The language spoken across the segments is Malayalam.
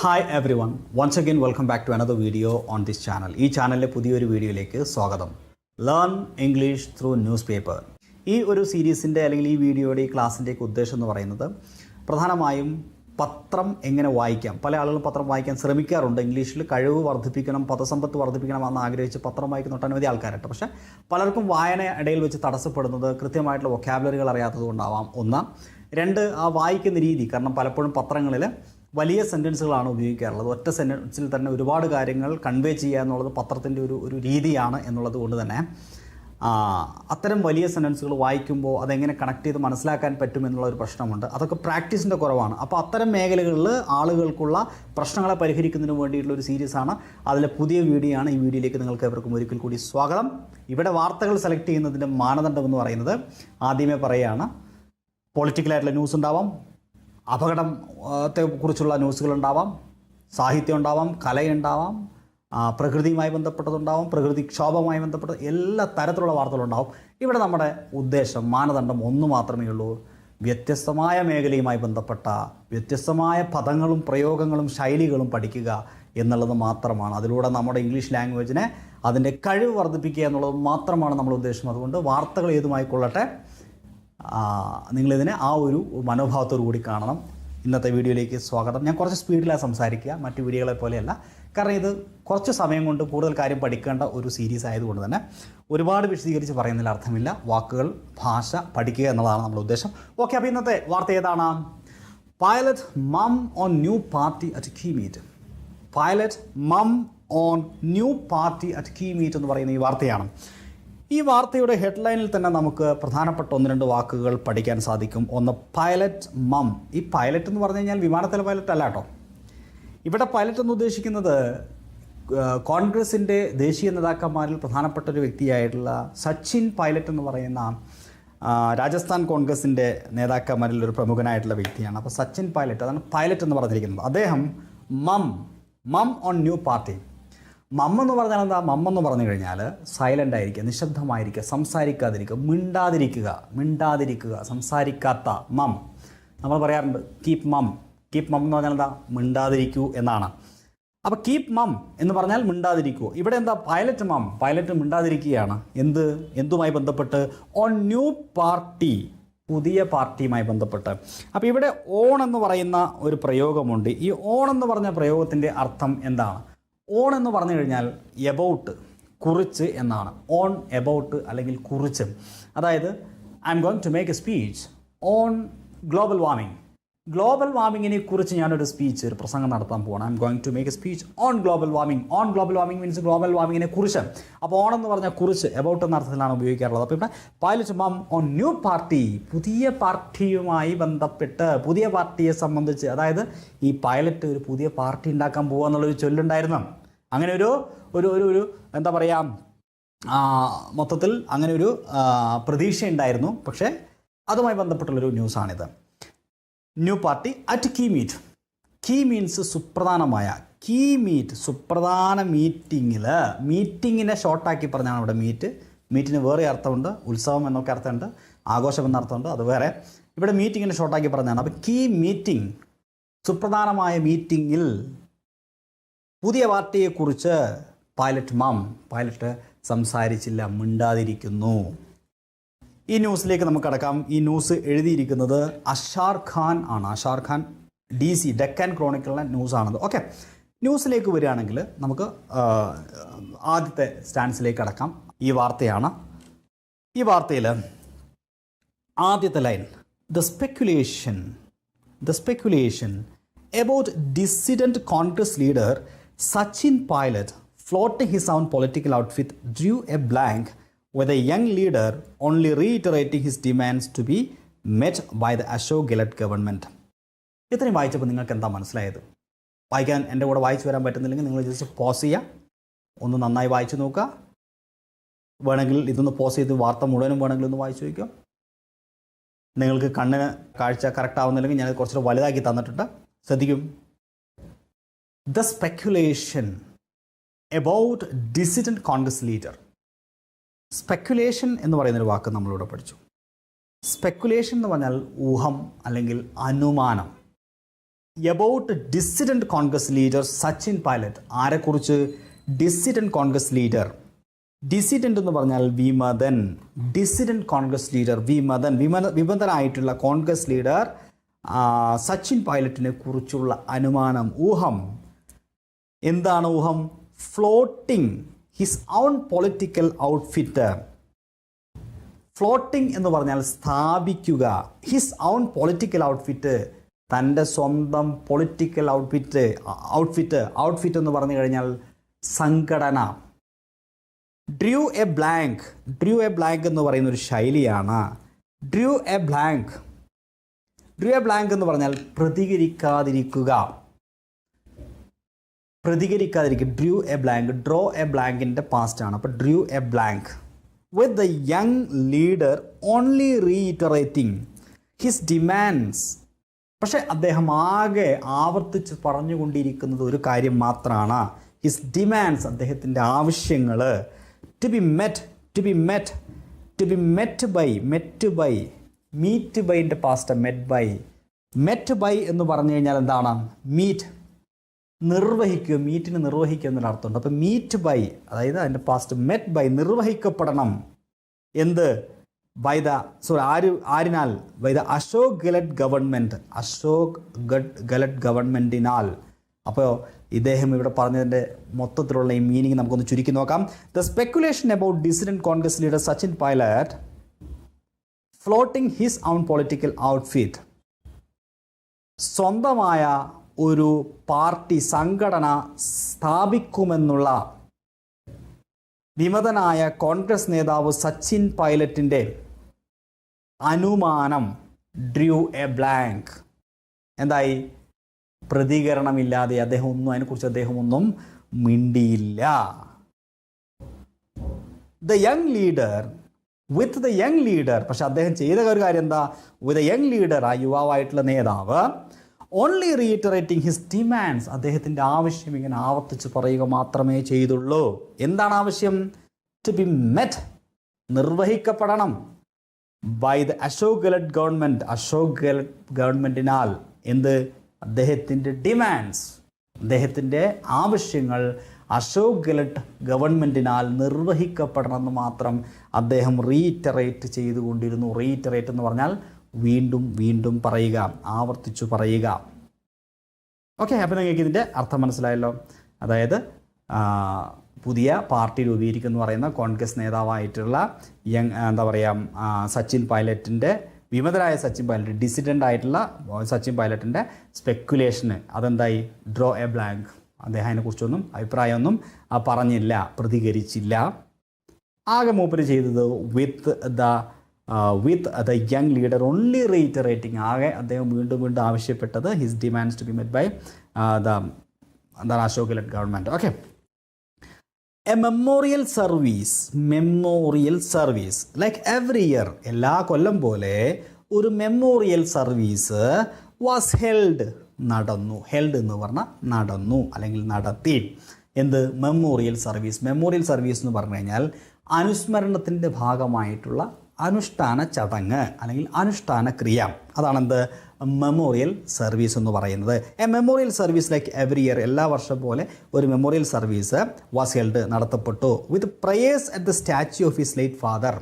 Hi everyone once again welcome back to another video on this channel. ഈ ചാനലിലെ പുതിയൊരു വീഡിയോയിലേക്ക് സ്വാഗതം. Learn English through newspaper. ഈ ഒരു സീരീസിൻ്റെ അല്ലെങ്കിൽ ഈ വീഡിയോയുടെ ഈ ക്ലാസ്സിൻ്റെയൊക്കെ ഉദ്ദേശം എന്ന് പറയുന്നത് പ്രധാനമായും പത്രം എങ്ങനെ വായിക്കാം. പല ആളുകളും പത്രം വായിക്കാൻ ശ്രമിക്കാറുണ്ട്. ഇംഗ്ലീഷിൽ കഴിവ് വർദ്ധിപ്പിക്കണം, പദസമ്പത്ത് വർദ്ധിപ്പിക്കണം എന്ന് ആഗ്രഹിച്ച് പത്രം വായിക്കുന്ന ഒട്ടനവധി ആൾക്കാരുണ്ട്. പക്ഷേ പലർക്കും വായന ഇടയിൽ വെച്ച് തടസ്സപ്പെടുന്നത് കൃത്യമായിട്ടുള്ള വൊക്കാബുലറികൾ അറിയാത്തത് കൊണ്ടാവാം. ഒന്ന്. രണ്ട്, ആ വായിക്കുന്ന രീതി. കാരണം പലപ്പോഴും പത്രങ്ങളിൽ വലിയ സെൻറ്റൻസുകളാണ് ഉപയോഗിക്കാറുള്ളത്. ഒറ്റ സെൻറ്റൻസിൽ തന്നെ ഒരുപാട് കാര്യങ്ങൾ കൺവേ ചെയ്യുക എന്നുള്ളത് പത്രത്തിൻ്റെ ഒരു രീതിയാണ് എന്നുള്ളത് കൊണ്ട് തന്നെ അത്തരം വലിയ സെൻറ്റൻസുകൾ വായിക്കുമ്പോൾ അതെങ്ങനെ കണക്ട് ചെയ്ത് മനസ്സിലാക്കാൻ പറ്റുമെന്നുള്ളൊരു പ്രശ്നമുണ്ട്. അതൊക്കെ പ്രാക്ടീസിൻ്റെ കുറവാണ്. അപ്പോൾ അത്തരം മേഖലകളിൽ ആളുകൾക്കുള്ള പ്രശ്നങ്ങളെ പരിഹരിക്കുന്നതിന് വേണ്ടിയിട്ടുള്ള ഒരു സീരീസാണ്. അതിലെ പുതിയ വീഡിയോ ആണ്. ഈ വീഡിയോയിലേക്ക് നിങ്ങൾക്ക് എവർക്കും ഒരിക്കൽ കൂടി സ്വാഗതം. ഇവിടെ വാർത്തകൾ സെലക്ട് ചെയ്യുന്നതിൻ്റെ മാനദണ്ഡം എന്ന് പറയുന്നത് ആദ്യമേ പറയുകയാണ്, പൊളിറ്റിക്കലായിട്ടുള്ള ന്യൂസ് ഉണ്ടാവാം, അപകടത്തെ കുറിച്ചുള്ള ന്യൂസുകളുണ്ടാവാം, സാഹിത്യം ഉണ്ടാവാം, കലയുണ്ടാവാം, പ്രകൃതിയുമായി ബന്ധപ്പെട്ടതുണ്ടാവാം, പ്രകൃതിക്ഷോഭവുമായി ബന്ധപ്പെട്ട എല്ലാ തരത്തിലുള്ള വാർത്തകളുണ്ടാവും. ഇവിടെ നമ്മുടെ ഉദ്ദേശം, മാനദണ്ഡം ഒന്ന് മാത്രമേ ഉള്ളൂ. വ്യത്യസ്തമായ മേഖലയുമായി ബന്ധപ്പെട്ട വ്യത്യസ്തമായ പദങ്ങളും പ്രയോഗങ്ങളും ശൈലികളും പഠിക്കുക എന്നുള്ളത് മാത്രമാണ്. അതിലൂടെ നമ്മുടെ ഇംഗ്ലീഷ് ലാംഗ്വേജിനെ അതിൻ്റെ കഴിവ് വർദ്ധിപ്പിക്കുക എന്നുള്ളത് മാത്രമാണ് നമ്മുടെ ഉദ്ദേശം. അതുകൊണ്ട് വാർത്തകൾ ഏതുമായിക്കൊള്ളട്ടെ, നിങ്ങളിതിനെ ആ ഒരു മനോഭാവത്തോടു കൂടി കാണണം. ഇന്നത്തെ വീഡിയോയിലേക്ക് സ്വാഗതം. ഞാൻ കുറച്ച് സ്പീഡിലാണ് സംസാരിക്കുക, മറ്റു വീഡിയോകളെ പോലെയല്ല. കാരണം ഇത് കുറച്ച് സമയം കൊണ്ട് കൂടുതൽ കാര്യം പഠിക്കേണ്ട ഒരു സീരീസ് ആയതുകൊണ്ട് തന്നെ ഒരുപാട് വിശദീകരിച്ച് പറയുന്നതിൽ അർത്ഥമില്ല. വാക്കുകൾ, ഭാഷ പഠിക്കുക എന്നുള്ളതാണ് നമ്മുടെ ഉദ്ദേശം. ഓക്കെ, അപ്പോൾ ഇന്നത്തെ വാർത്ത ഏതാണ്? Pilot mum on new party at key meet. Pilot mum on new party at key meet എന്ന് പറയുന്ന ഈ വാർത്തയാണ്. ഈ വാർത്തയുടെ ഹെഡ്ലൈനിൽ തന്നെ നമുക്ക് പ്രധാനപ്പെട്ട ഒന്ന് രണ്ട് വാക്കുകൾ പഠിക്കാൻ സാധിക്കും. ഒന്ന്, പൈലറ്റ് മം. ഈ പൈലറ്റ് എന്ന് പറഞ്ഞു കഴിഞ്ഞാൽ വിമാനത്തിലെ പൈലറ്റ് അല്ല കേട്ടോ. ഇവിടെ പൈലറ്റ് എന്ന് ഉദ്ദേശിക്കുന്നത് കോൺഗ്രസിൻ്റെ ദേശീയ നേതാക്കന്മാരിൽ പ്രധാനപ്പെട്ട ഒരു വ്യക്തിയായിട്ടുള്ള സച്ചിൻ പൈലറ്റ് എന്ന് പറയുന്ന രാജസ്ഥാൻ കോൺഗ്രസിൻ്റെ നേതാക്കന്മാരിൽ ഒരു പ്രമുഖനായിട്ടുള്ള വ്യക്തിയാണ്. അപ്പോൾ സച്ചിൻ പൈലറ്റ്, അതാണ് പൈലറ്റ് എന്ന് പറഞ്ഞിരിക്കുന്നത്. അദ്ദേഹം മം ഓൺ ന്യൂ പാർട്ടി. മം എന്ന് പറഞ്ഞാൽ എന്താ? മം എന്ന് പറഞ്ഞു കഴിഞ്ഞാൽ സൈലൻ്റ് ആയിരിക്കുക, നിശബ്ദമായിരിക്കുക, സംസാരിക്കാതിരിക്കുക, മിണ്ടാതിരിക്കുക, സംസാരിക്കാത്ത മം. നമ്മൾ പറയാറുണ്ട് കീപ് മം. കീപ് മം എന്ന് പറഞ്ഞാൽ എന്താ? മിണ്ടാതിരിക്കൂ എന്നാണ്. അപ്പോൾ കീപ് മം എന്ന് പറഞ്ഞാൽ മിണ്ടാതിരിക്കൂ. ഇവിടെ എന്താ? പൈലറ്റ് മം, പൈലറ്റ് മിണ്ടാതിരിക്കുകയാണ്. എന്തുമായി ബന്ധപ്പെട്ട്? ഓൺ ന്യൂ പാർട്ടി, പുതിയ പാർട്ടിയുമായി ബന്ധപ്പെട്ട്. അപ്പോൾ ഇവിടെ ഓൺ എന്ന് പറയുന്ന ഒരു പ്രയോഗമുണ്ട്. ഈ ഓൺ എന്ന് പറഞ്ഞ പ്രയോഗത്തിൻ്റെ അർത്ഥം എന്താണ്? ഓൺ എന്ന് പറഞ്ഞു കഴിഞ്ഞാൽ എബൌട്ട്, കുറിച്ച് എന്നാണ്. ഓൺ എബൌട്ട് അല്ലെങ്കിൽ കുറിച്ച്. അതായത് I'm going to make a speech on global warming. Global വാർമിങ്ങിനെ കുറിച്ച് ഞാനൊരു സ്പീച്ച്, ഒരു പ്രസംഗം നടത്താൻ പോകണം. I'm going to make a speech on global warming. On global warming means global വാർമിങ്ങിനെ കുറിച്ച്. അപ്പോൾ ഓൺ എന്ന് പറഞ്ഞാൽ കുറിച്ച്, എബൌട്ട് എന്ന അർത്ഥത്തിലാണ് ഉപയോഗിക്കാറുള്ളത്. അപ്പോൾ ഇവിടെ Pilot mum on new party, പുതിയ പാർട്ടിയുമായി ബന്ധപ്പെട്ട്, പുതിയ പാർട്ടിയെ സംബന്ധിച്ച്. അതായത് ഈ പൈലറ്റ് ഒരു പുതിയ പാർട്ടി ഉണ്ടാക്കാൻ പോകുക എന്നുള്ളൊരു ചൊല്ലുണ്ടായിരുന്നു. അങ്ങനെ ഒരു എന്താ പറയുക, മൊത്തത്തിൽ അങ്ങനെ ഒരു പ്രതീക്ഷ ഉണ്ടായിരുന്നു. പക്ഷേ അതുമായി ബന്ധപ്പെട്ടുള്ളൊരു ന്യൂസാണിത്. New party at key meet. Key means സുപ്രധാനമായ. കീ മീറ്റ്, സുപ്രധാന മീറ്റിങ്ങിൽ. മീറ്റിങ്ങിനെ ഷോർട്ടാക്കി പറഞ്ഞാണ് ഇവിടെ മീറ്റ്. മീറ്റിന് വേറെ അർത്ഥമുണ്ട്, ഉത്സവം എന്നൊക്കെ അർത്ഥമുണ്ട്, ആഘോഷം എന്ന അർത്ഥമുണ്ട്, അത് വേറെ. ഇവിടെ മീറ്റിങ്ങിനെ ഷോർട്ടാക്കി പറഞ്ഞാണ്. അപ്പോൾ കീ മീറ്റിംഗ്, സുപ്രധാനമായ മീറ്റിങ്ങിൽ പുതിയ പാർട്ടിയെക്കുറിച്ച് പൈലറ്റ് സംസാരിച്ചില്ല, മിണ്ടാതിരിക്കുന്നു. ഈ ന്യൂസിലേക്ക് നമുക്ക് കടക്കാം. ഈ ന്യൂസ് എഴുതിയിരിക്കുന്നത് അഷാർ ഖാൻ ആണ്. അഷാർ ഖാൻ, DC ഡെക്കാൻ ക്രോണിക്കിളിലെ ന്യൂസാണത്. ഓക്കെ, ന്യൂസിലേക്ക് വരികയാണെങ്കിൽ നമുക്ക് ആദ്യത്തെ സ്റ്റാൻസിലേക്ക് കടക്കാം. ഈ വാർത്തയാണ്. ഈ വാർത്തയിൽ ആദ്യത്തെ line, the speculation about dissident Congress leader Sachin Pilot flaunting his own political outfit drew a blank, with a young leader only reiterating his demands to be met by the Ashok Gehlot government. ഇത്രയും വായിച്ചപ്പോൾ നിങ്ങൾക്ക് എന്താ മനസ്സിലായത്? വായിക്കാൻ എൻ്റെ കൂടെ വായിച്ചു വരാൻ പറ്റുന്നില്ലെങ്കിൽ നിങ്ങൾ ജസ്റ്റ് പോസ് ചെയ്യുക, ഒന്ന് നന്നായി വായിച്ചു നോക്കുക. വേണമെങ്കിൽ ഇതൊന്ന് പോസ് ചെയ്ത് വാർത്ത മുഴുവനും വേണമെങ്കിൽ ഒന്ന് വായിച്ചു വയ്ക്കുക. നിങ്ങൾക്ക് കണ്ണിന് കാഴ്ച കറക്റ്റ് ആവുന്നില്ലെങ്കിൽ ഞാൻ കുറച്ചുകൂടെ വലുതാക്കി തന്നിട്ടുണ്ട്, ശ്രദ്ധിക്കും. The speculation about dissident Congress leader. Speculation എന്ന് പറയുന്നൊരു വാക്ക് നമ്മളിവിടെ പഠിച്ചു. സ്പെക്കുലേഷൻ എന്ന് പറഞ്ഞാൽ ഊഹം അല്ലെങ്കിൽ അനുമാനം. About dissident Congress leader Sachin Pilot. ആരെക്കുറിച്ച്? Dissident Congress leader. ഡിസിഡൻറ്റ് എന്ന് പറഞ്ഞാൽ വിമതൻ. ഡിസിഡൻറ്റ് കോൺഗ്രസ് ലീഡർ വിമതൻ. വിമതനായിട്ടുള്ള കോൺഗ്രസ് ലീഡർ സച്ചിൻ പൈലറ്റിനെ കുറിച്ചുള്ള അനുമാനം, ഊഹം. എന്താണ് ഊഹം? Floating his own political outfit. Floating എന്ന് പറഞ്ഞാൽ സ്ഥാപിക്കുക. ഹിസ് ഓൺ പൊളിറ്റിക്കൽ ഔട്ട്ഫിറ്റ്, തൻ്റെ സ്വന്തം പൊളിറ്റിക്കൽ ഔട്ട്ഫിറ്റ് എന്ന് പറഞ്ഞു കഴിഞ്ഞാൽ സംഘടന. ഡ്രൂ എ ബ്ലാങ്ക് എന്ന് പറയുന്ന ഒരു ശൈലിയാണ്. ഡ്രൂ എ ബ്ലാങ്ക് എന്ന് പറഞ്ഞാൽ പ്രതികരിക്കാതിരിക്കുക. Drew a blank. Draw a ബ്ലാങ്കിൻ്റെ പാസ്റ്റാണ്. അപ്പോൾ drew a blank. With the young leader only reiterating his demands. പക്ഷേ അദ്ദേഹം ആകെ ആവർത്തിച്ച് പറഞ്ഞുകൊണ്ടിരിക്കുന്നത് ഒരു കാര്യം മാത്രമാണ്. ഹിസ് ഡിമാൻഡ്സ്, അദ്ദേഹത്തിൻ്റെ ആവശ്യങ്ങൾ. To be met by. Meet ബൈൻ്റെ പാസ്റ്റ് മെറ്റ് ബൈ എന്ന് പറഞ്ഞു കഴിഞ്ഞാൽ എന്താണ്? മീറ്റ്, നിർവഹിക്കുക. മീറ്റിന് നിർവഹിക്കുക എന്നൊരു അർത്ഥമുണ്ട്. അപ്പോൾ മീറ്റ് ബൈ, അതായത് അതിൻ്റെ പാസ്റ്റ് മെറ്റ് ബൈ, നിർവഹിക്കപ്പെടണം. എന്ത്? ആരിനാൽ? ബൈ ദ അശോക് ഗെഹ്ലോട്ട് ഗവൺമെൻറ്റിനാൽ. അപ്പോൾ ഇദ്ദേഹം ഇവിടെ പറഞ്ഞതിൻ്റെ മൊത്തത്തിലുള്ള ഈ മീനിങ് നമുക്കൊന്ന് ചുരുക്കി നോക്കാം. The speculation about dissident Congress leader Sachin Pilot floating his own political outfit. സ്വന്തമായ ഒരു പാർട്ടി, സംഘടന സ്ഥാപിക്കുമെന്നുള്ള വിമതനായ കോൺഗ്രസ് നേതാവ് സച്ചിൻ പൈലറ്റിൻ്റെ അനുമാനം ഡ്രൂ എ ബ്ലാങ്ക്. എന്തായി? പ്രതികരണമില്ലാതെ. അതിനെക്കുറിച്ച് അദ്ദേഹം ഒന്നും മിണ്ടിയില്ല. വിത്ത് ദ യങ് ലീഡർ, പക്ഷെ അദ്ദേഹം ചെയ്ത ഒരു കാര്യം എന്താ? വിത്ത് ദ യങ് ലീഡർ, ആ യുവാവായിട്ടുള്ള നേതാവ്, ഓൺലി റീഇറ്ററേറ്റിംഗ് ഹിസ് ഡിമാൻഡ്സ്, അദ്ദേഹത്തിൻ്റെ ആവശ്യം ഇങ്ങനെ ആവർത്തിച്ച് പറയുക മാത്രമേ ചെയ്തുള്ളൂ. എന്താണ് ആവശ്യം? ടു ബി മെറ്റ്, നിർവഹിക്കപ്പെടണം. ബൈ ദ അശോക് ഗെഹ്ലോട്ട് ഗവൺമെൻറ്റിനാൽ. എന്ത്? അദ്ദേഹത്തിൻ്റെ ഡിമാൻഡ്സ്, അദ്ദേഹത്തിൻ്റെ ആവശ്യങ്ങൾ അശോക് ഗെഹ്ലോട്ട് ഗവൺമെൻറ്റിനാൽ നിർവഹിക്കപ്പെടണമെന്ന് മാത്രം അദ്ദേഹം റീഇറ്ററേറ്റ് ചെയ്തുകൊണ്ടിരുന്നു. റീഇറ്ററേറ്റ് എന്ന് പറഞ്ഞാൽ വീണ്ടും വീണ്ടും പറയുക, ആവർത്തിച്ചു പറയുക. ഓക്കെ, അപ്പോൾ നിങ്ങൾക്ക് ഇതിൻ്റെ അർത്ഥം മനസ്സിലായല്ലോ. അതായത് പുതിയ പാർട്ടി രൂപീകരിക്കുമെന്ന് പറയുന്ന കോൺഗ്രസ് നേതാവായിട്ടുള്ള സച്ചിൻ പൈലറ്റിൻ്റെ, വിമതരായ സച്ചിൻ പൈലറ്റ്, ഡിസിഡൻ്റ് ആയിട്ടുള്ള സച്ചിൻ പൈലറ്റിൻ്റെ സ്പെക്കുലേഷന് അതെന്തായി? Draw a blank. അദ്ദേഹം അതിനെക്കുറിച്ചൊന്നും അഭിപ്രായമൊന്നും പറഞ്ഞില്ല, പ്രതികരിച്ചില്ല. ആകെ മൂപ്പര് ചെയ്തത് with the young leader only reiterating. ആകെ അദ്ദേഹം വീണ്ടും വീണ്ടും ആവശ്യപ്പെട്ടത് his demands to be met by Ashok Gehlot government. Okay. A memorial service like every year, എല്ലാ കൊല്ലം പോലെ ഒരു മെമ്മോറിയൽ സർവീസ് വാസ് ഹെൽഡ്, നടന്നു. ഹെൽഡ് എന്ന് പറഞ്ഞാൽ നടന്നു അല്ലെങ്കിൽ നടത്തി. എന്ത്? മെമ്മോറിയൽ സർവീസ് എന്ന് പറഞ്ഞു കഴിഞ്ഞാൽ അനുസ്മരണത്തിൻ്റെ ഭാഗമായിട്ടുള്ള അനുഷ്ഠാന ചടങ്ങ് അല്ലെങ്കിൽ അനുഷ്ഠാന ക്രിയ. അതാണെന്ത്? മെമ്മോറിയൽ സർവീസ് എന്ന് പറയുന്നത്. A memorial service like every year, എല്ലാ വർഷം പോലെ ഒരു മെമ്മോറിയൽ സർവീസ് വാസ് ഹെൽഡ്, നടത്തപ്പെട്ടു. With prayers at the statue of his late father,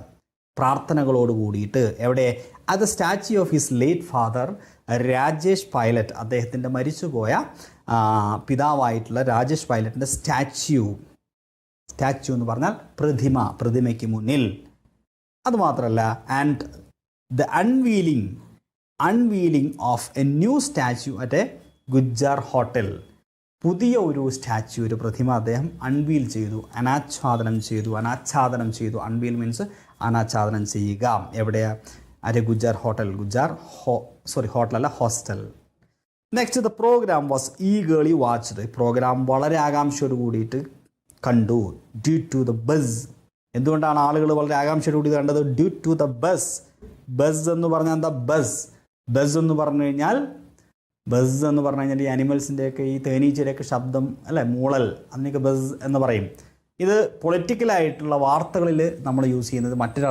പ്രാർത്ഥനകളോട് കൂടിയിട്ട്. എവിടെ? At the statue of his late father Rajesh Pilot, അദ്ദേഹത്തിൻ്റെ മരിച്ചുപോയ പിതാവായിട്ടുള്ള രാജേഷ് പൈലറ്റിൻ്റെ സ്റ്റാച്യു എന്ന് പറഞ്ഞാൽ പ്രതിമയ്ക്ക് മുന്നിൽ. അതുമാത്രമല്ല, and the unveiling of a new statue at a Gujjar hotel, പുതിയ ഒരു സ്റ്റാച്യു, ഒരു പ്രതിമ അദ്ദേഹം അൺവീൽ ചെയ്തു, അനാച്ഛാദനം ചെയ്തു. അൺവീൽ മീൻസ് അനാച്ഛാദനം ചെയ്യുക. എവിടെയാ? At a Gujjar hotel. ഹോട്ടലല്ല, hostel. Next, the program was eagerly watched, program വളരെ ആകാംക്ഷയോട് കൂടിയിട്ട് കണ്ടു. ഡ്യൂ ടു ദ ബസ്, എന്തുകൊണ്ടാണ് ആളുകൾ വളരെ ആകാംക്ഷയോട് കൂടി കണ്ടത്? ഡ്യൂ ടു ദ ബസ് എന്ന് പറഞ്ഞാൽ എന്താ? ബസ് എന്ന് പറഞ്ഞു കഴിഞ്ഞാൽ ഈ അനിമൽസിൻ്റെയൊക്കെ, ഈ തേനീച്ചയുടെയൊക്കെ ശബ്ദം അല്ലേ, മൂളൽ, അതിനൊക്കെ ബസ് എന്ന് പറയും. ഇത് പൊളിറ്റിക്കലായിട്ടുള്ള വാർത്തകളിൽ നമ്മൾ യൂസ് ചെയ്യുന്നത് മറ്റൊരു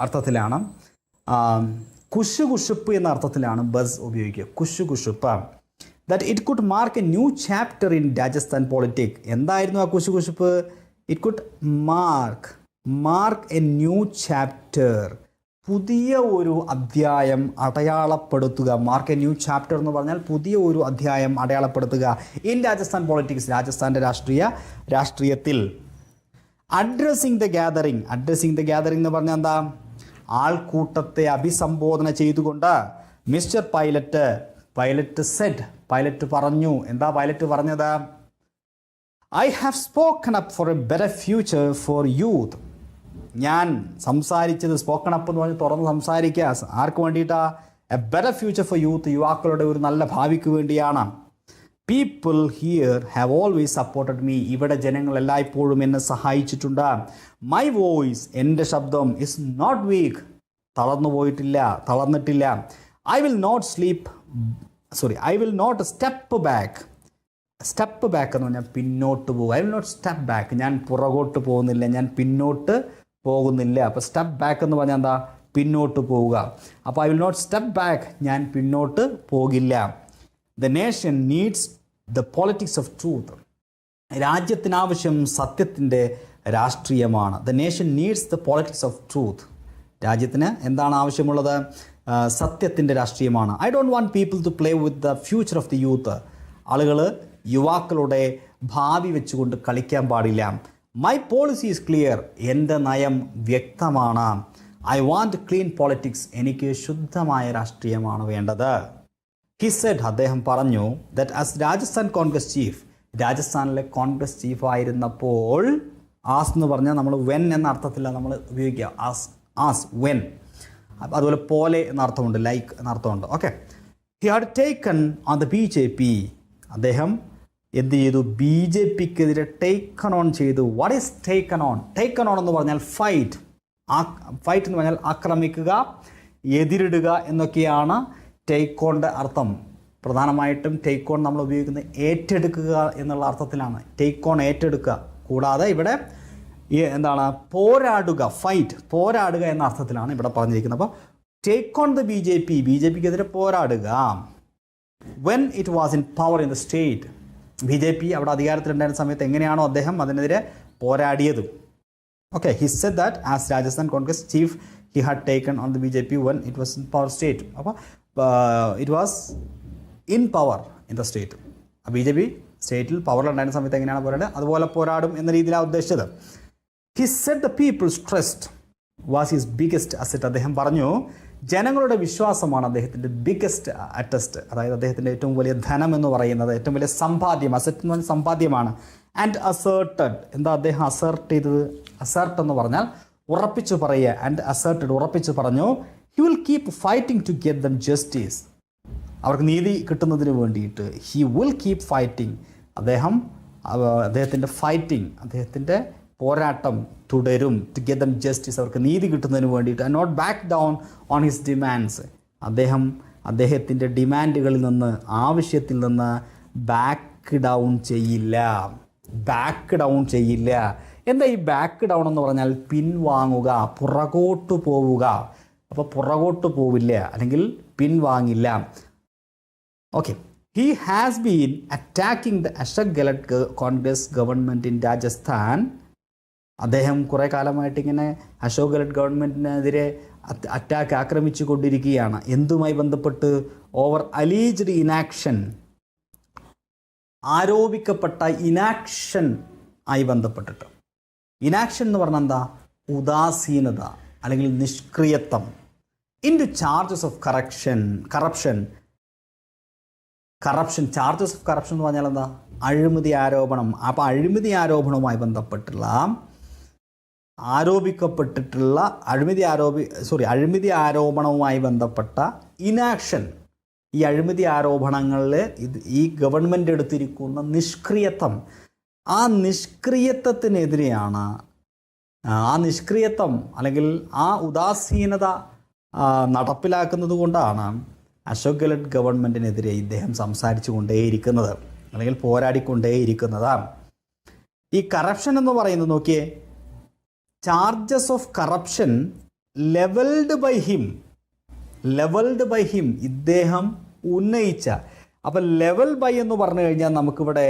അർത്ഥത്തിലാണ്. കുശുകുശുപ്പ് എന്ന അർത്ഥത്തിലാണ് ബസ് ഉപയോഗിക്കുക. കുശുകുശുപ്പ്. that it could mark a new chapter in Rajasthan politics. എന്തായിരുന്നു ആ കുശുകുശുപ്പ്? It could mark a new chapter. പുതിയ ഒരു അധ്യായം അടയാളപ്പെടുത്തുക. മാർക്ക് എ ന്യൂ ചാപ്റ്റർ എന്ന് പറഞ്ഞാൽ പുതിയ ഒരു അധ്യായം അടയാളപ്പെടുത്തുക ഇൻ രാജസ്ഥാൻ പൊളിറ്റിക്സ്, രാജസ്ഥാൻ്റെ രാഷ്ട്രീയത്തിൽ. അഡ്രസ്സിങ് ദ ഗ്യാതറിംഗ് എന്ന് പറഞ്ഞാൽ എന്താ? ആൾക്കൂട്ടത്തെ അഭിസംബോധന ചെയ്തുകൊണ്ട് മിസ്റ്റർ പൈലറ്റ് പറഞ്ഞു. എന്താ പൈലറ്റ് പറഞ്ഞത്? I have spoken up four A better future for youth. ഞാൻ സംസാരിച്ചത്, സ്പോക്കൺ അപ്പ് എന്ന് പറഞ്ഞ് തുറന്ന് സംസാരിക്കുക. ആർക്ക് വേണ്ടിയിട്ടാ? A better future for youth, യുവാക്കളുടെ ഒരു നല്ല ഭാവിക്ക് വേണ്ടിയാണ്. People here have always supported me. ഇവിടെ ജനങ്ങൾ എല്ലായ്പ്പോഴും എന്നെ സഹായിച്ചിട്ടുണ്ട്. മൈ വോയിസ്, എൻ്റെ ശബ്ദം, ഇസ് നോട്ട് വീക്ക്, തളർന്നിട്ടില്ല. I will not step back എന്ന് പറഞ്ഞാൽ പിന്നോട്ട് പോകും. I will not step back, ഞാൻ പുറകോട്ട് പോകുന്നില്ല, ഞാൻ പിന്നോട്ട് പോകുന്നില്ല. അപ്പോൾ സ്റ്റെപ്പ് ബാക്ക് എന്ന് പറഞ്ഞാൽ എന്താ? പിന്നോട്ട് പോവുക. അപ്പോൾ I will not step back, ഞാൻ പിന്നോട്ട് പോകില്ല. The nation needs the politics of truth. രാജ്യത്തിനാവശ്യം സത്യത്തിൻ്റെ രാഷ്ട്രീയമാണ്. The nation needs the politics of truth. രാജ്യത്തിന് എന്താണ് ആവശ്യമുള്ളത്? സത്യത്തിൻ്റെ രാഷ്ട്രീയമാണ്. I don't want people to play with the future of the youth. ആളുകൾ യുവാക്കളുടെ ഭാവി വെച്ചുകൊണ്ട് കളിക്കാൻ പാടില്ല. My policy is clear. എൻ്റെ നയം വ്യക്തമാണ്. I want clean politics. എനിക്ക് ശുദ്ധമായ രാഷ്ട്രീയമാണ് വേണ്ടത്. ഹി സെഡ്, അദ്ദേഹം പറഞ്ഞു, that as Rajasthan Congress chief, രാജസ്ഥാനിലെ കോൺഗ്രസ് ചീഫ് ആയിരുന്നപ്പോൾ, ആസ് എന്ന് പറഞ്ഞാൽ നമ്മൾ വെൻ എന്ന അർത്ഥത്തിലാണ് നമ്മൾ ഉപയോഗിക്കുക. ആസ് വെൻ, അതുപോലെ പോലെ എന്ന അർത്ഥമുണ്ട്, ലൈക്ക് എന്ന അർത്ഥമുണ്ട്. Okay. He had taken on the BJP. അദ്ദേഹം എന്ത് ചെയ്തു? BJPക്കെതിരെ ടേക്കൺ ഓൺ ചെയ്തു. വാട്ട് ഈസ് ടേക്കൺ ഓൺ എന്ന് പറഞ്ഞാൽ ഫൈറ്റ് എന്ന് പറഞ്ഞാൽ ആക്രമിക്കുക, എതിരിടുക എന്നൊക്കെയാണ് ടേക്ക് ഓണിൻ്റെ അർത്ഥം. പ്രധാനമായിട്ടും ടേക്ക് ഓൺ നമ്മൾ ഉപയോഗിക്കുന്നത് ഏറ്റെടുക്കുക എന്നുള്ള അർത്ഥത്തിലാണ്. ടേക്ക് ഓൺ ഏറ്റെടുക്കുക. കൂടാതെ ഇവിടെ എന്താണ്? പോരാടുക എന്ന അർത്ഥത്തിലാണ് ഇവിടെ പറഞ്ഞിരിക്കുന്നത്. അപ്പോൾ ടേക്ക് ഓൺ ദ BJPക്കെതിരെ പോരാടുക. When it was in power in the state, BJP അവിടെ അധികാരത്തിലുണ്ടായിരുന്ന സമയത്ത് എങ്ങനെയാണോ അദ്ദേഹം അതിനെതിരെ പോരാടിയത്. Okay. He said that as Rajasthan Congress chief he had taken on the BJP when it was in power state. അപ്പോൾ it was in power in the state. BJP സ്റ്റേറ്റിൽ പവറിലുണ്ടായിരുന്ന സമയത്ത് എങ്ങനെയാണ് പോരാടുന്നത് അതുപോലെ പോരാടും എന്ന രീതിയിലാണ് ഉദ്ദേശിച്ചത്. He said the people's trust was his biggest asset. അദ്ദേഹം പറഞ്ഞു, ജനങ്ങളുടെ വിശ്വാസമാണ് അദ്ദേഹത്തിൻ്റെ ബിഗ്ഗസ്റ്റ് അറ്റസ്റ്റ്. അതായത് അദ്ദേഹത്തിൻ്റെ ഏറ്റവും വലിയ ധനം എന്ന് പറയുന്നത്, ഏറ്റവും വലിയ സമ്പാദ്യം. അസറ്റ് എന്ന് പറഞ്ഞാൽ സമ്പാദ്യമാണ്. ആൻഡ് അസേർട്ടഡ്, എന്താ അദ്ദേഹം അസേർട്ട് ചെയ്തത്? അസേർട്ട് എന്ന് പറഞ്ഞാൽ ഉറപ്പിച്ചു പറയുക. ആൻഡ് അസേർട്ടഡ്, ഉറപ്പിച്ചു പറഞ്ഞു. He will keep fighting to get them justice. അവർക്ക് നീതി കിട്ടുന്നതിന് വേണ്ടിയിട്ട്. He will keep fighting. അദ്ദേഹത്തിൻ്റെ ഫൈറ്റിംഗ്, അദ്ദേഹത്തിൻ്റെ പോരാട്ടം തുടരും. ടു ഗെറ്റ് ദം ജസ്റ്റിസ്, അവർക്ക് നീതി കിട്ടുന്നതിന് വേണ്ടിയിട്ട്. And not back down on his demands. അദ്ദേഹത്തിൻ്റെ ഡിമാൻഡുകളിൽ നിന്ന്, ആവശ്യത്തിൽ നിന്ന് ബാക്ക് ഡൗൺ ചെയ്യില്ല. എന്താ ഈ ബാക്ക് ഡൗൺ എന്ന് പറഞ്ഞാൽ? പിൻവാങ്ങുക, പുറകോട്ട് പോവുക. അപ്പോൾ പുറകോട്ട് പോവില്ല, അല്ലെങ്കിൽ പിൻവാങ്ങില്ല. Okay. He has been attacking the Ashok Gehlot Congress government in Rajasthan. അദ്ദേഹം കുറേ കാലമായിട്ട് ഇങ്ങനെ അശോക് ഗെഹ്ലോട്ട് ഗവൺമെൻറ്റിനെതിരെ ആക്രമിച്ചു കൊണ്ടിരിക്കുകയാണ്. എന്തുമായി ബന്ധപ്പെട്ട്? ഓവർ അലീജ്ഡ് ഇനാക്ഷൻ, ആരോപിക്കപ്പെട്ട ഇനാക്ഷൻ ആയി ബന്ധപ്പെട്ടിട്ട്. ഇനാക്ഷൻ എന്ന് പറഞ്ഞാൽ എന്താ? ഉദാസീനത അല്ലെങ്കിൽ നിഷ്ക്രിയത്വം. Into charges of corruption. Charges of corruption എന്ന് പറഞ്ഞാൽ എന്താ? അഴിമതി ആരോപണം. അപ്പോൾ അഴിമതി ആരോപണവുമായി ബന്ധപ്പെട്ടുള്ള അഴിമതി ആരോപണവുമായി ബന്ധപ്പെട്ട ഇനാക്ഷൻ. ഈ അഴിമതി ആരോപണങ്ങളിൽ ഈ ഗവൺമെൻറ് എടുത്തിരിക്കുന്ന നിഷ്ക്രിയത്വം, ആ നിഷ്ക്രിയത്വത്തിനെതിരെയാണ്, ആ നിഷ്ക്രിയത്വം അല്ലെങ്കിൽ ആ ഉദാസീനത നടപ്പിലാക്കുന്നത് കൊണ്ടാണ് അശോക് ഗെഹ്ലോട്ട് ഗവൺമെൻറ്റിനെതിരെ ഇദ്ദേഹം സംസാരിച്ചു കൊണ്ടേയിരിക്കുന്നത് അല്ലെങ്കിൽ പോരാടിക്കൊണ്ടേയിരിക്കുന്നത്. ഈ കറപ്ഷൻ എന്ന് പറയുന്നത് നോക്കിയേ, charges of corruption levelled by him, ഇദ്ദേഹം ഉന്നയിച്ച, അപ്പോൾ ലെവൽ ബൈ എന്ന് പറഞ്ഞു കഴിഞ്ഞാൽ നമുക്കിവിടെ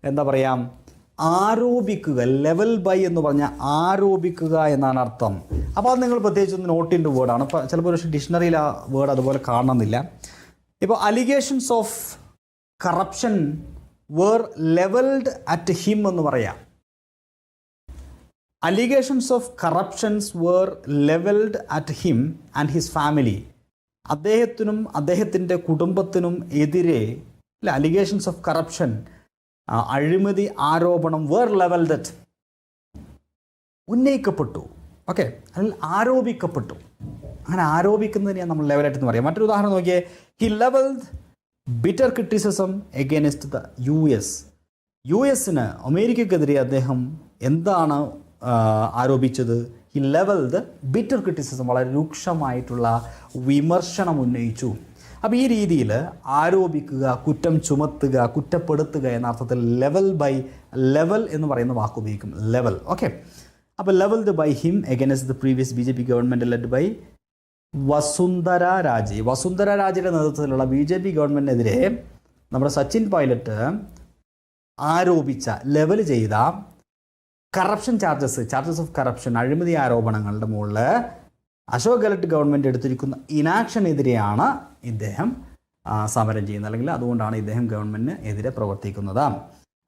എന്താ പറയുക, ആരോപിക്കുക. ലെവൽ ബൈ എന്ന് പറഞ്ഞാൽ ആരോപിക്കുക എന്നാണ് അർത്ഥം. അപ്പോൾ അത് നിങ്ങൾ പ്രത്യേകിച്ച് ഒന്ന് നോട്ട് ചെയ്യേണ്ട വേർഡാണ്. ഇപ്പോൾ ചിലപ്പോൾ ഒരു ഡിക്ഷണറിയിൽ ആ വേർഡ് അതുപോലെ കാണണമെന്നില്ല. ഇപ്പോൾ allegations of corruption were levelled at him എന്ന് പറയാം. Allegations of corruptions were levelled at him and his family. അദ്ദേഹത്തിനും അദ്ദേഹത്തിൻ്റെ കുടുംബത്തിനും എതിരെ അലിഗേഷൻസ് ഓഫ് കറപ്ഷൻ, അഴിമതി ആരോപണം വേർ ലെവൽഡ് അറ്റ്, ഉന്നയിക്കപ്പെട്ടു. ഓക്കെ, അതിൽ ആരോപിക്കപ്പെട്ടു. അങ്ങനെ ആരോപിക്കുന്നതിനെയാണ് നമ്മൾ ലെവലായിട്ട് എന്ന് പറയാം. മറ്റൊരു ഉദാഹരണം നോക്കിയേ. He levelled bitter criticism against the US-ന്, അമേരിക്കക്കെതിരെ അദ്ദേഹം എന്താണ് ആരോപിച്ചത്? ഹി ലെവൽഡ് ബിറ്റർ ക്രിറ്റിസിസം, വളരെ രൂക്ഷമായിട്ടുള്ള വിമർശനം ഉന്നയിച്ചു. അപ്പോൾ ഈ രീതിയിൽ ആരോപിക്കുക, കുറ്റം ചുമത്തുക, കുറ്റപ്പെടുത്തുക എന്ന അർത്ഥത്തിൽ ലെവൽ എന്ന് പറയുന്ന വാക്ക് ഉപയോഗിക്കും. ലെവൽ. ഓക്കെ, അപ്പോൾ levelled by him against the previous BJP government led by Vasundhara Raje. Vasundhara രാജയുടെ നേതൃത്വത്തിലുള്ള BJP ഗവൺമെൻറ്റിനെതിരെ നമ്മുടെ സച്ചിൻ പൈലറ്റ് ആരോപിച്ച, ലെവൽ ചെയ്ത കറപ്ഷൻ ചാർജസ് ഓഫ് കറപ്ഷൻ, അഴിമതി ആരോപണങ്ങളുടെ മുകളിൽ അശോക് ഗെഹ്ലോട്ട് ഗവൺമെൻറ് എടുത്തിരിക്കുന്ന ഇനാക്ഷനെതിരെയാണ് ഇദ്ദേഹം സമരം ചെയ്യുന്നത്, അല്ലെങ്കിൽ അതുകൊണ്ടാണ് ഇദ്ദേഹം ഗവൺമെൻറ്റിന് എതിരെ പ്രവർത്തിക്കുന്നത്.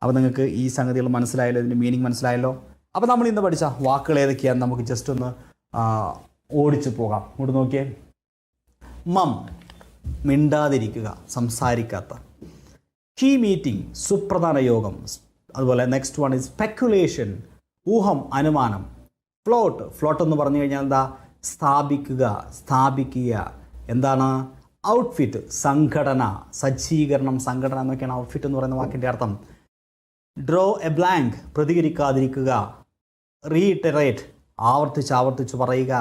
അപ്പോൾ നിങ്ങൾക്ക് ഈ സംഗതികൾ മനസ്സിലായല്ലോ, ഇതിൻ്റെ മീനിങ് മനസ്സിലായല്ലോ. അപ്പോൾ നമ്മൾ ഇന്ന് പഠിച്ച വാക്കുകൾ ഏതൊക്കെയാണെന്ന് നമുക്ക് ജസ്റ്റ് ഒന്ന് ഓടിച്ചു പോകാം. ഇങ്ങോട്ട് നോക്കിയേ. മം, മിണ്ടാതിരിക്കുക, സംസാരിക്കാത്ത. കീ മീറ്റിംഗ്, സുപ്രധാന യോഗം. അതുപോലെ നെക്സ്റ്റ് വൺ ഇസ് സ്പെക്കുലേഷൻ, ഊഹം, അനുമാനം. ഫ്ലോട്ട് എന്ന് പറഞ്ഞു കഴിഞ്ഞാൽ എന്താ? സ്ഥാപിക്കുക. എന്താണ്? ഔട്ട്ഫിറ്റ്, സംഘടന, സജ്ജീകരണം, സംഘടന എന്നൊക്കെയാണ് ഔട്ട്ഫിറ്റ് എന്ന് പറയുന്ന വാക്കിൻ്റെ അർത്ഥം. ഡ്രോ എ ബ്ലാങ്ക്, പ്രതികരിക്കാതിരിക്കുക. റീഇറ്ററേറ്റ്, ആവർത്തിച്ച് പറയുക.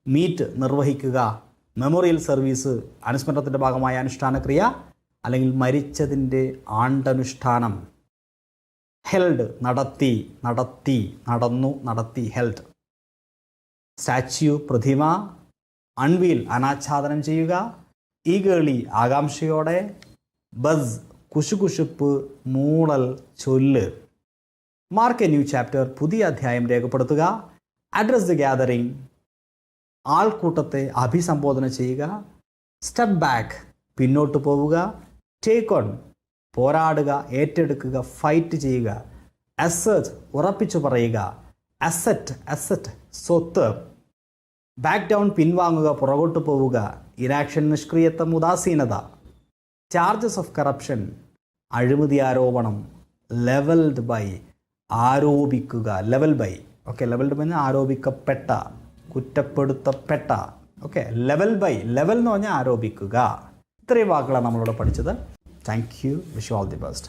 മീറ്റ്, നിർവഹിക്കുക. മെമ്മോറിയൽ സർവീസ്, അനുസ്മരണത്തിൻ്റെ ഭാഗമായ അനുഷ്ഠാനക്രിയ അല്ലെങ്കിൽ മരിച്ചതിൻ്റെ ആണ്ടനുഷ്ഠാനം. ഹെൽഡ്, നടത്തി, ഹെൽഡ്. സ്റ്റാച്യു, പ്രതിമ. അൺവീൽ, അനാച്ഛാദനം ചെയ്യുക. ഈഗേളി, ആകാംക്ഷയോടെ. ബസ്, കുശുകുശുപ്പ്, മൂളൽ, ചൊല്ല്. മാർക്ക് എ ന്യൂ ചാപ്റ്റർ, പുതിയ അധ്യായം രേഖപ്പെടുത്തുക. അഡ്രസ് ദ ഗ്യാതറിംഗ്, ആൾക്കൂട്ടത്തെ അഭിസംബോധന ചെയ്യുക. സ്റ്റെപ്പ് ബാക്ക്, പിന്നോട്ട് പോവുക. ടേക്ക് ഓൺ, പോരാടുക, ഏറ്റെടുക്കുക, ഫൈറ്റ് ചെയ്യുക. അസേർട്ട്, ഉറപ്പിച്ചു പറയുക. അസറ്റ്, സ്വത്ത്. ബാക്ക് ഡൗൺ, പിൻവാങ്ങുക, പുറകോട്ട് പോവുക. ഇനാക്ഷൻ, നിഷ്ക്രിയത്വം, ഉദാസീനത. ചാർജസ് ഓഫ് കറപ്ഷൻ, അഴിമതി ആരോപണം. ലെവൽഡ് ബൈ, ആരോപിക്കുക. Level by. Okay, levelled by ആരോപിക്കപ്പെട്ട, കുറ്റപ്പെടുത്തപ്പെട്ട. ഓക്കെ, ലെവൽ എന്ന് പറഞ്ഞാൽ ആരോപിക്കുക. ഇത്രയും വാക്കുകളാണ് നമ്മളിവിടെ പഠിച്ചത്. Thank you. Wish you all the best.